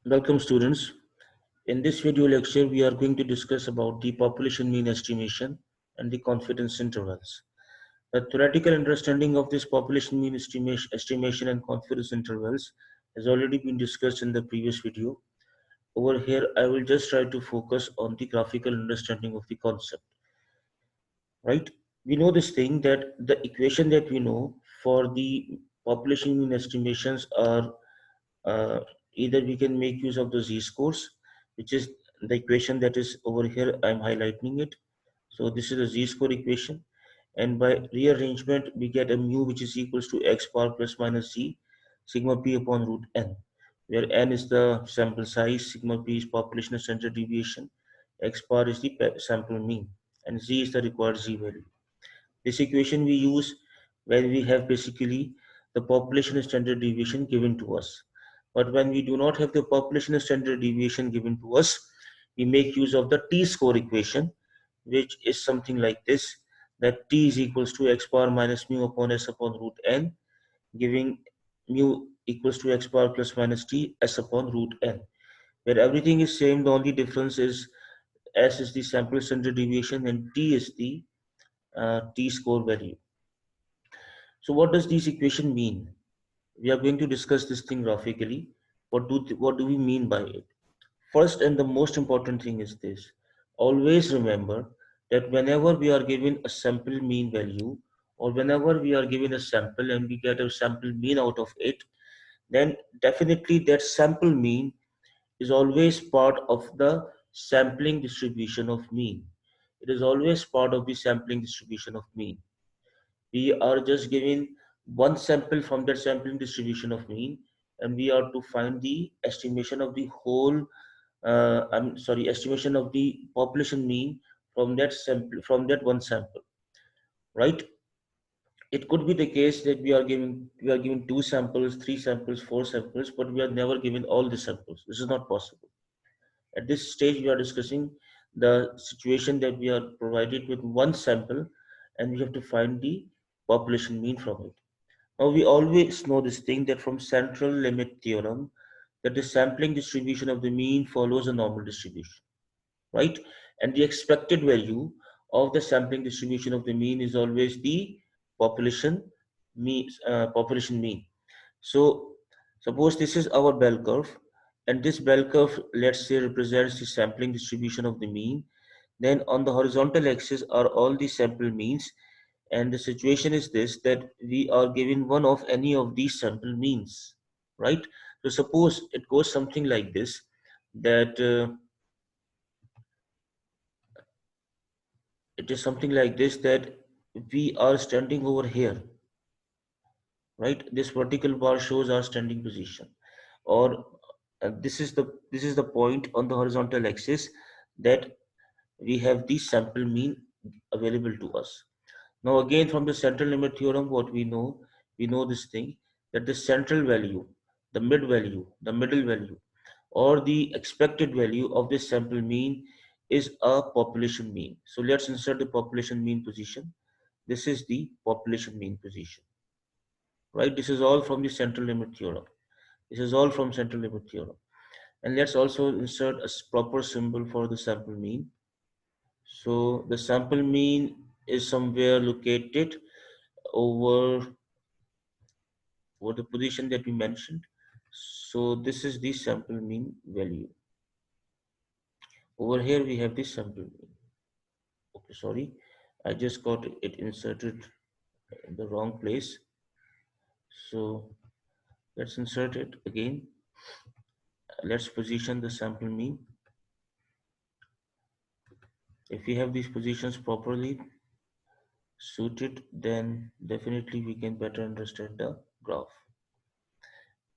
Welcome students. In this video lecture, we are going to discuss about the population mean estimation and the confidence intervals. The theoretical understanding of this population mean estimation and confidence intervals has already been discussed in the previous video. Over here, I will just try to focus on the graphical understanding of the concept, right? We know this thing that the equation that we know for the population mean estimations are uh, either we can make use of the z-scores, which is the equation that is over here. I'm highlighting it. So this is the z-score equation, and by rearrangement we get a mu which is equals to x bar plus minus z sigma p upon root n, where n is the sample size, sigma p is population standard deviation, x bar is the sample mean, and z is the required z value. This equation we use when we have basically the population standard deviation given to us. But when we do not have the population standard deviation given to us, we make use of the t-score equation, which is something like this, that t is equals to x bar minus mu upon s upon root n, giving mu equals to x bar plus minus t s upon root n, where everything is same. The only difference is s is the sample standard deviation and t is the t-score value. So what does this equation mean? We are going to discuss this thing graphically. What do we mean by it? First and the most important thing is this. Always remember that whenever we are given a sample mean value, or whenever we are given a sample and we get a sample mean out of it, then definitely that sample mean is always part of the sampling distribution of mean. It is always part of the sampling distribution of mean. We are just giving one sample from that sampling distribution of mean, and we are to find the estimation of the whole estimation of the population mean from that sample, from that one sample, right? It could be the case that we are given two samples, three samples, four samples, but we are never given all the samples. This is not possible. At this stage, we are discussing the situation that we are provided with one sample, and we have to find the population mean from it. Now we always know this thing that from central limit theorem, that the sampling distribution of the mean follows a normal distribution, right? And the expected value of the sampling distribution of the mean is always the population population mean. So suppose this is our bell curve, and this bell curve, let's say, represents the sampling distribution of the mean. Then on the horizontal axis are all the sample means, and the situation is this, that we are given one of any of these sample means, right? So suppose it goes something like this, that it is something like this, that we are standing over here, right? This vertical bar shows our standing position, or this is the point on the horizontal axis that we have the sample mean available to us. Now again, from the central limit theorem, what we know this thing, that the central value, the mid value, the middle value, or the expected value of this sample mean is a population mean. So let's insert the population mean position. This is the population mean position, right? This is all from the central limit theorem. This is all from central limit theorem. And let's also insert a proper symbol for the sample mean. So the sample mean is somewhere located over the position that we mentioned. So this is the sample mean value. Over here we have the sample mean. Okay, sorry, I just got it inserted in the wrong place. So let's insert it again. Let's position the sample mean. If we have these positions properly suited, then definitely we can better understand the graph.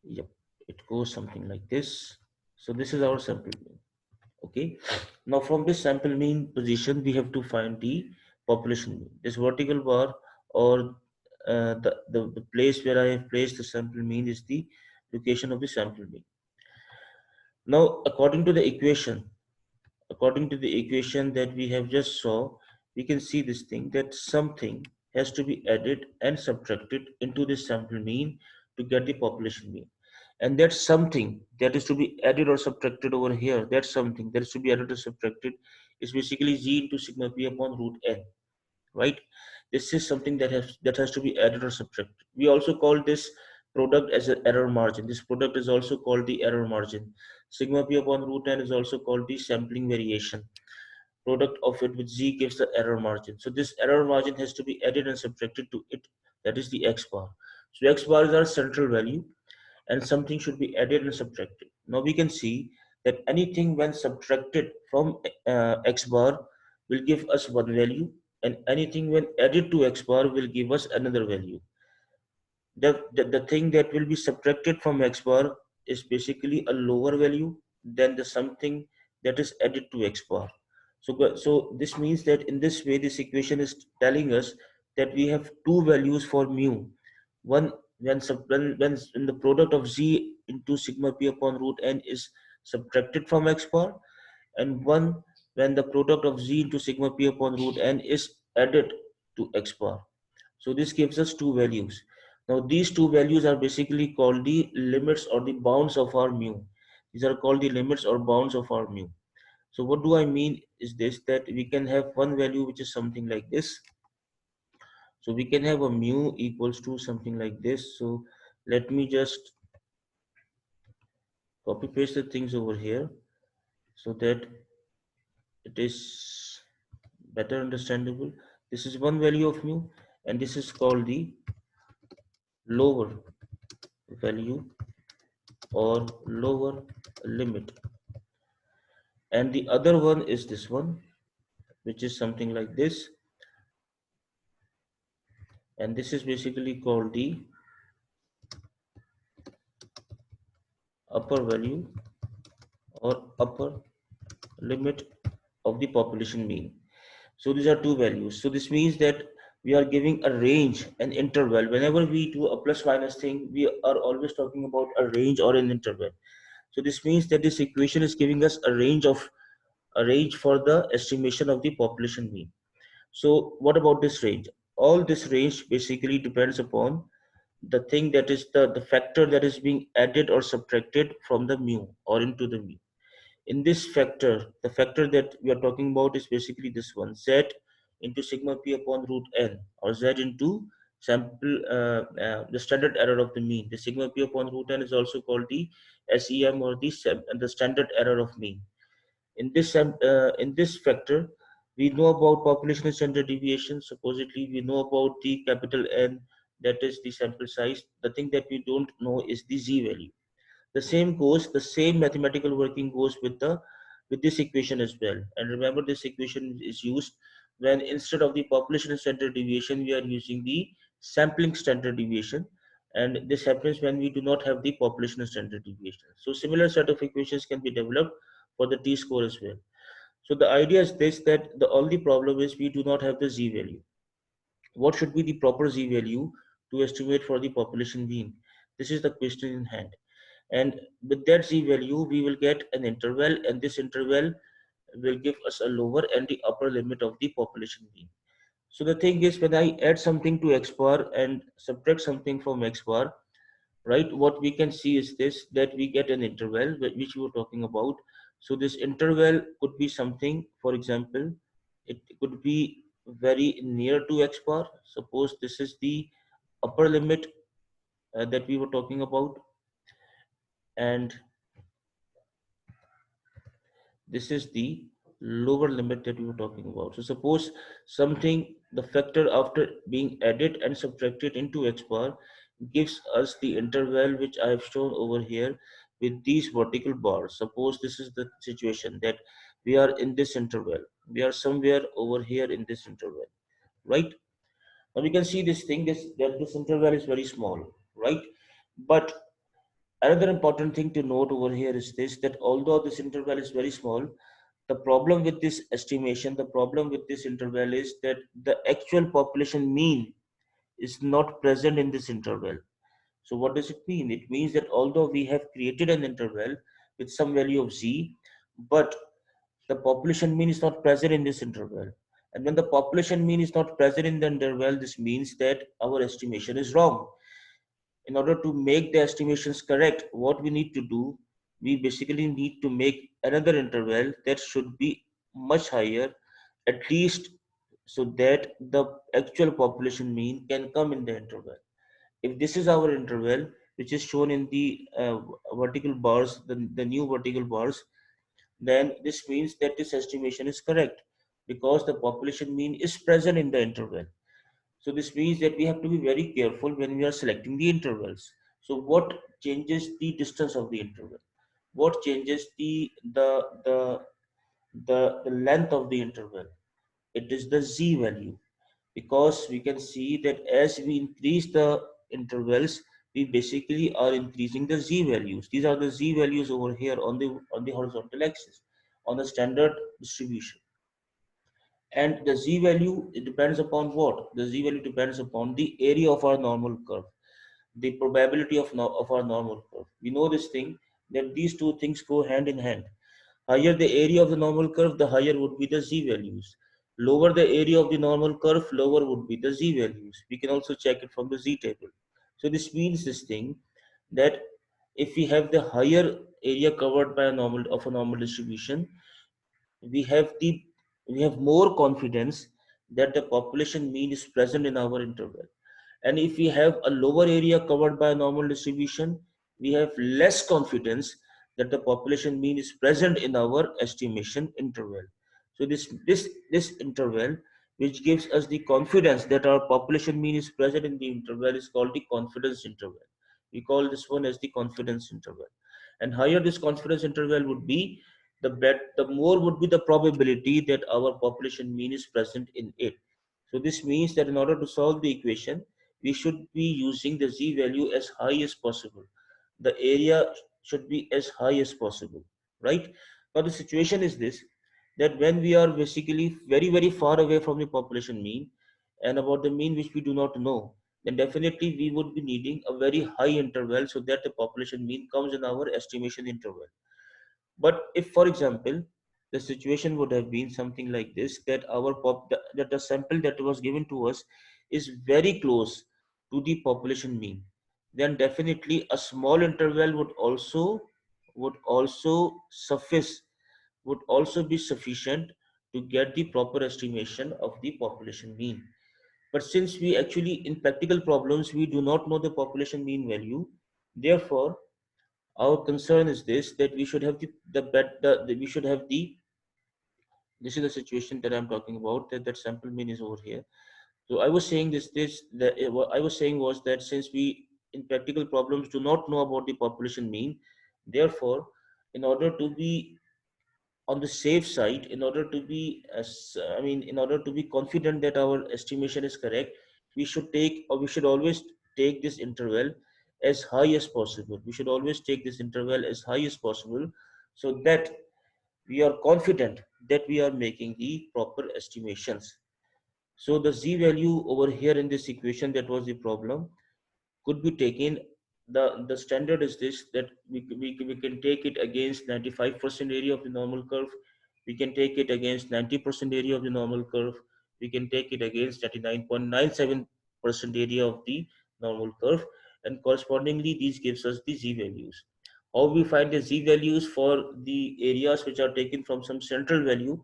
Yep, it goes something like this. So this is our sample mean. Okay. Now from this sample mean position, we have to find the population mean. This vertical bar, or the place where I have placed the sample mean, is the location of the sample mean. Now, according to the equation that we have just saw, we can see this thing, that something has to be added and subtracted into this sample mean to get the population mean. and that's something that is to be added or subtracted over here. That's something that is to be added or subtracted is basically z into sigma p upon root n, right? This is something that has to be added or subtracted. We also call this product as an error margin. This product is also called the error margin. Sigma p upon root n is also called the sampling variation. Product of it with z gives the error margin. So this error margin has to be added and subtracted to it. That is the x bar. So x bar is our central value, and something should be added and subtracted. Now we can see that anything when subtracted from x bar will give us one value, and anything when added to x bar will give us another value. The thing that will be subtracted from x bar is basically a lower value than the something that is added to x bar. So this means that in this way, this equation is telling us that we have two values for mu. One when the product of z into sigma p upon root n is subtracted from x bar, and one when the product of z into sigma p upon root n is added to x bar. So this gives us two values. Now these two values are basically called the limits or the bounds of our mu. These are called the limits or bounds of our mu. So what do I mean is this, that we can have one value which is something like this. So we can have a mu equals to something like this. So let me just copy paste the things over here so that it is better understandable. This is one value of mu, and this is called the lower value or lower limit, and the other one is this one, which is something like this, and this is basically called the upper value or upper limit of the population mean. So these are two values. So this means that we are giving a range, an interval. Whenever we do a plus minus thing, we are always talking about a range or an interval. So this means that this equation is giving us a range for the estimation of the population mean. So what about this range? All this range basically depends upon the thing that is the factor that is being added or subtracted from the mu or into the mu. In this factor, the factor that we are talking about is basically this one, z into sigma p upon root n, or z into the standard error of the mean. The sigma p upon root n is also called the SEM, or the standard error of mean. In this factor, we know about population standard deviation. Supposedly, we know about the capital N, that is the sample size. The thing that we don't know is the z value. The same mathematical working goes with this equation as well. And remember, this equation is used when instead of the population standard deviation, we are using the sampling standard deviation. And this happens when we do not have the population standard deviation. So similar set of equations can be developed for the t-score as well. So the idea is this, that the only problem is we do not have the z value. What should be the proper z value to estimate for the population mean? This is the question in hand. And with that z value, we will get an interval, and this interval will give us a lower and the upper limit of the population mean. So the thing is, when I add something to x bar and subtract something from x bar, right, what we can see is this, that we get an interval which we were talking about. So this interval could be something, for example, it could be very near to x bar. Suppose this is the upper limit that we were talking about, and this is the lower limit that we were talking about. So suppose something, the factor after being added and subtracted into x bar gives us the interval which I have shown over here with these vertical bars. Suppose this is the situation that we are in this interval. We are somewhere over here in this interval, right? Now we can see this thing, that this interval is very small, right? But another important thing to note over here is this, that although this interval is very small, the problem with this estimation, the problem with this interval is that the actual population mean is not present in this interval. So what does it mean? It means that although we have created an interval with some value of z, but the population mean is not present in this interval. And when the population mean is not present in the interval, this means that our estimation is wrong. In order to make the estimations correct, what we need to do, we basically need to make another interval that should be much higher, at least so that the actual population mean can come in the interval. If this is our interval, which is shown in the vertical bars, the new vertical bars, then this means that this estimation is correct because the population mean is present in the interval. So this means that we have to be very careful when we are selecting the intervals. So what changes the distance of the interval? What changes the length of the interval? It is the z value, because we can see that as we increase the intervals, we basically are increasing the z values. These are the z values over here on the horizontal axis on the standard distribution. And the z value, it depends upon what? The z value depends upon the area of our normal curve, the probability of, of our normal curve. We know this thing, that these two things go hand in hand. Higher the area of the normal curve, the higher would be the z values. Lower the area of the normal curve, lower would be the z values. We can also check it from the z table. So this means this thing, that if we have the higher area covered by a normal of a normal distribution, we have the we have more confidence that the population mean is present in our interval. And if we have a lower area covered by a normal distribution, we have less confidence that the population mean is present in our estimation interval. So this interval, which gives us the confidence that our population mean is present in the interval, is called the confidence interval. We call this one as the confidence interval. And higher this confidence interval would be, the more would be the probability that our population mean is present in it. So this means that in order to solve the equation, we should be using the z value as high as possible. The area should be as high as possible, right? Now the situation is this, that when we are basically very very far away from the population mean, and about the mean which we do not know, then definitely we would be needing a very high interval so that the population mean comes in our estimation interval. But if, for example, the situation would have been something like this, that that the sample that was given to us is very close to the population mean, then definitely a small interval would also suffice, would also be sufficient to get the proper estimation of the population mean. But since we actually, in practical problems, we do not know the population mean value, therefore our concern is this, that we should have we should have the, this is the situation that I'm talking about, that sample mean is over here. So I was saying what I was saying was that since we in practical problems do not know about the population mean, therefore in order to be on the safe side, in order to be in order to be confident that our estimation is correct, we should take, or we should always take this interval as high as possible. We should always take this interval as high as possible, so that we are confident that we are making the proper estimations. So the z value over here in this equation, that was the problem, could be taken. The standard is this, that we can take it against 95% area of the normal curve. We can take it against 90% area of the normal curve. We can take it against 99.97% area of the normal curve. And correspondingly, these gives us the z values. How we find the z values for the areas which are taken from some central value?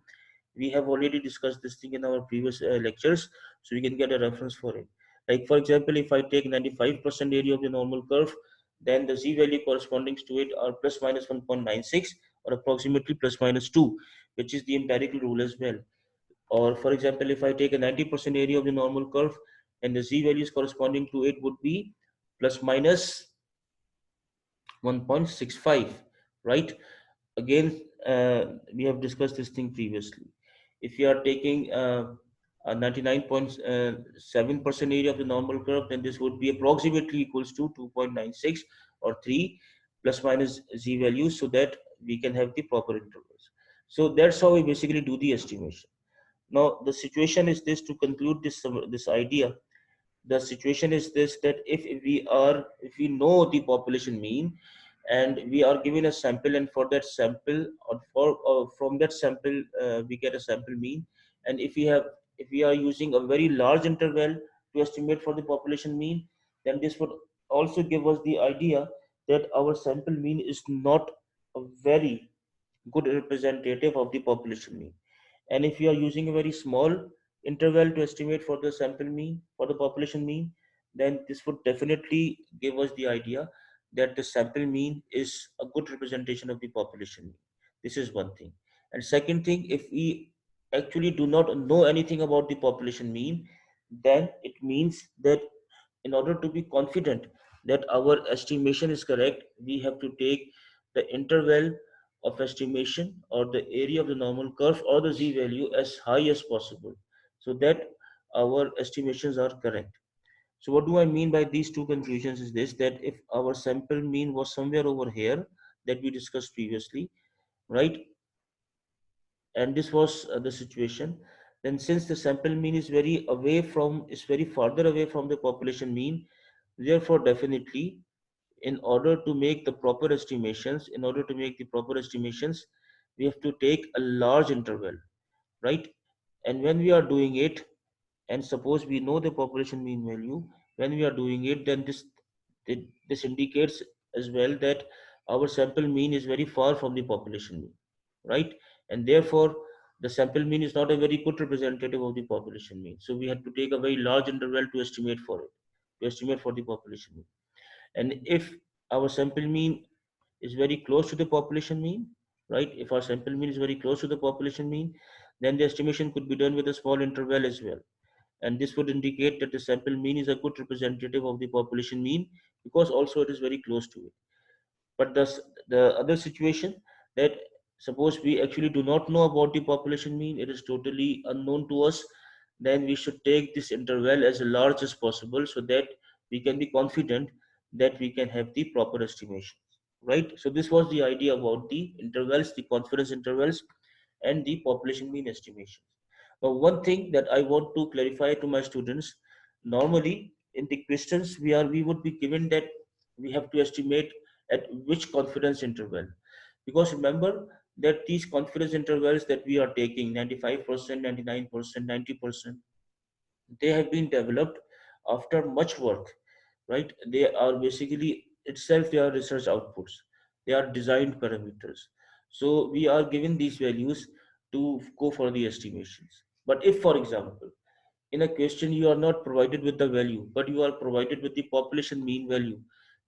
We have already discussed this thing in our previous lectures, so we can get a reference for it. Like for example, if I take 95% area of the normal curve, then the z value corresponding to it are plus minus 1.96, or approximately plus minus 2, which is the empirical rule as well. Or for example, if I take a 90% area of the normal curve, and the z values corresponding to it would be plus minus 1.65, right? Again, we have discussed this thing previously. If you are taking a 99.7% area of the normal curve, then this would be approximately equals to 2.96 or 3 plus minus z values, so that we can have the proper intervals. So that's how we basically do the estimation. Now the situation is this, to conclude this idea, the situation is this, that if we know the population mean, and we are given a sample, and for that sample, or from that sample, we get a sample mean. And if we are using a very large interval to estimate for the population mean, then this would also give us the idea that our sample mean is not a very good representative of the population mean. And if you are using a very small interval to estimate for the sample mean, for the population mean, then this would definitely give us the idea that the sample mean is a good representation of the population mean. This is one thing. And second thing, if we actually do not know anything about the population mean, then it means that in order to be confident that our estimation is correct, we have to take the interval of estimation or the area of the normal curve or the z value as high as possible so that our estimations are correct. So what do I mean by these two conclusions is this, that if our sample mean was somewhere over here that we discussed previously, right, and this was the situation, then since the sample mean is very farther away from the population mean, therefore definitely in order to make the proper estimations, we have to take a large interval, right? And when we are doing it, and suppose we know the population mean value, when we are doing it, then this indicates as well that our sample mean is very far from the population mean, right? And therefore the sample mean is not a very good representative of the population mean, so we have to take a very large interval to estimate for it, to estimate for the population mean. And if our sample mean is very close to the population mean, right? If our sample mean is very close to the population mean, then the estimation could be done with a small interval as well. And this would indicate that the sample mean is a good representative of the population mean because also it is very close to it. But the other situation, that suppose we actually do not know about the population mean, it is totally unknown to us, then we should take this interval as large as possible so that we can be confident that we can have the proper estimation, right? So this was the idea about the intervals, the confidence intervals, and the population mean estimation. Now, one thing that I want to clarify to my students, normally in the questions we would be given that we have to estimate at which confidence interval. Because remember that these confidence intervals that we are taking, 95%, 99%, 90%, they have been developed after much work, right? They are basically itself, they are research outputs, they are designed parameters. So we are given these values to go for the estimations. But if, for example, in a question you are not provided with the value but you are provided with the population mean value,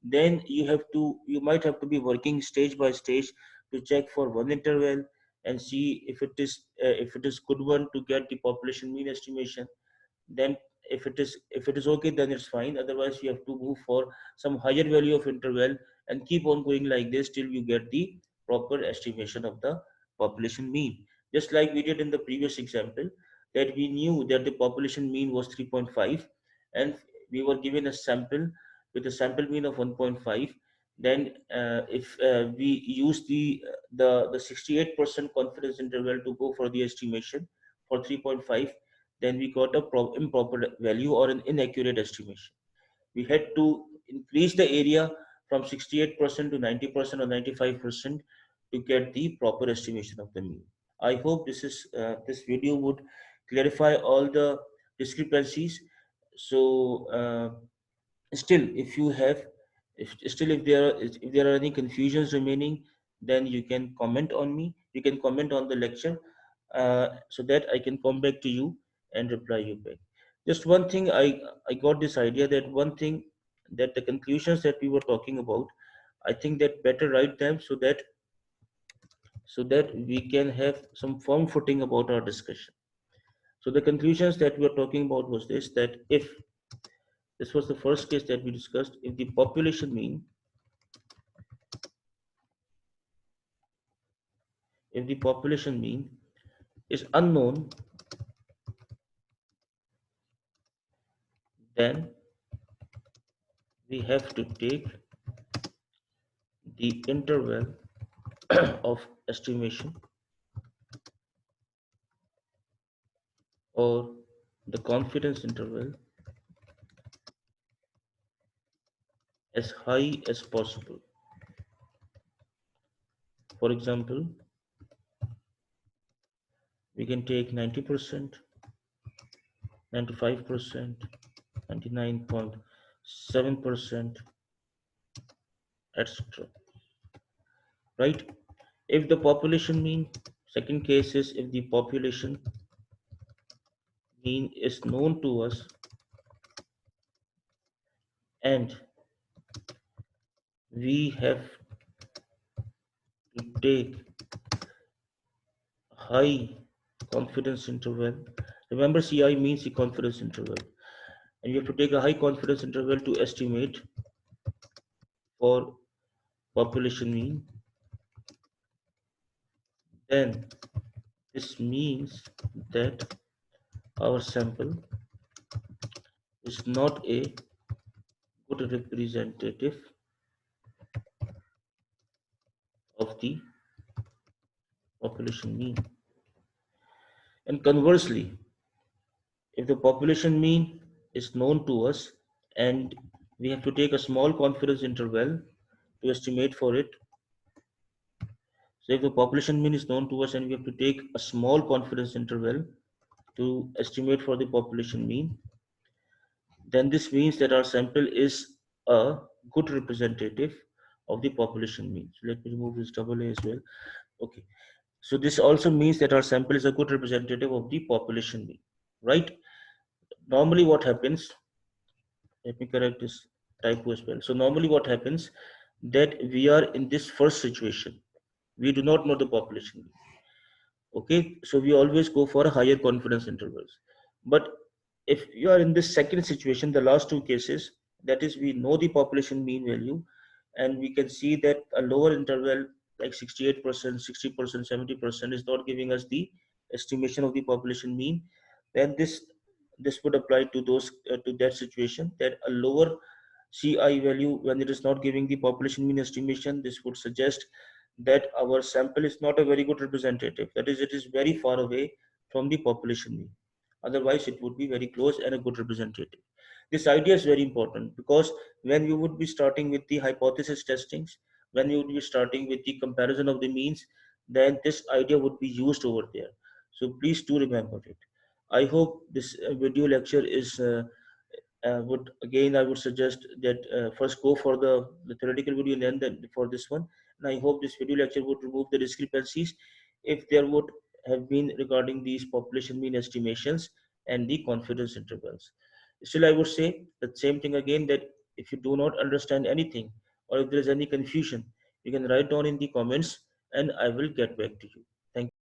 then you might have to be working stage by stage to check for one interval and see if it is good one to get the population mean estimation. Then if it is okay, then it's fine. Otherwise you have to move for some higher value of interval and keep on going like this till you get the proper estimation of the population mean. Just like we did in the previous example, that we knew that the population mean was 3.5 and we were given a sample with a sample mean of 1.5. Then if we use the 68% confidence interval to go for the estimation for 3.5, then we got a improper value or an inaccurate estimation. We had to increase the area from 68% to 90% or 95% to get the proper estimation of the mean. I hope this video would clarify all the discrepancies. So still, if you have, if there are any confusions remaining, then you can comment on me. You can comment on the lecture so that I can come back to you and reply you back. Just one thing, I got this idea that one thing, that the conclusions that we were talking about, I think that better write them so that we can have some firm footing about our discussion. So the conclusions that we were talking about was this, that if this was the first case that we discussed, if the population mean, if the population mean is unknown, then we have to take the interval of estimation or the confidence interval as high as possible. For example, we can take 90%, 95%, 99.7%, etc. Right? If the population mean, second case is if the population mean is known to us and we have to take high confidence interval. Remember, CI means the confidence interval, and you have to take a high confidence interval to estimate for population mean. Then this means that our sample is not a good representative of the population mean. And conversely, if the population mean is known to us and we have to take a small confidence interval to estimate for it. So if the population mean is known to us and we have to take a small confidence interval to estimate for the population mean, then this means that our sample is a good representative of the population mean. So let me remove this double A as well. Okay. So this also means that our sample is a good representative of the population mean, right? Normally what happens, let me correct this typo as well. So normally what happens that we are in this first situation, we do not know the population mean. Okay, so we always go for higher confidence intervals. But if you are in this second situation, the last two cases, that is, we know the population mean value, and we can see that a lower interval like 68%, 60%, 70% is not giving us the estimation of the population mean. Then this would apply to those to that situation, that a lower CI value when it is not giving the population mean estimation. This would suggest that our sample is not a very good representative. That is, it is very far away from the population mean. Otherwise, it would be very close and a good representative. This idea is very important because when you would be starting with the hypothesis testings, when you would be starting with the comparison of the means, then this idea would be used over there. So please do remember it. I hope this video lecture is would again I would suggest that first go for the theoretical video and then for this one. And I hope this video lecture would remove the discrepancies if there would have been regarding these population mean estimations and the confidence intervals. Still, I would say the same thing again, that if you do not understand anything or if there is any confusion, you can write down in the comments and I will get back to you.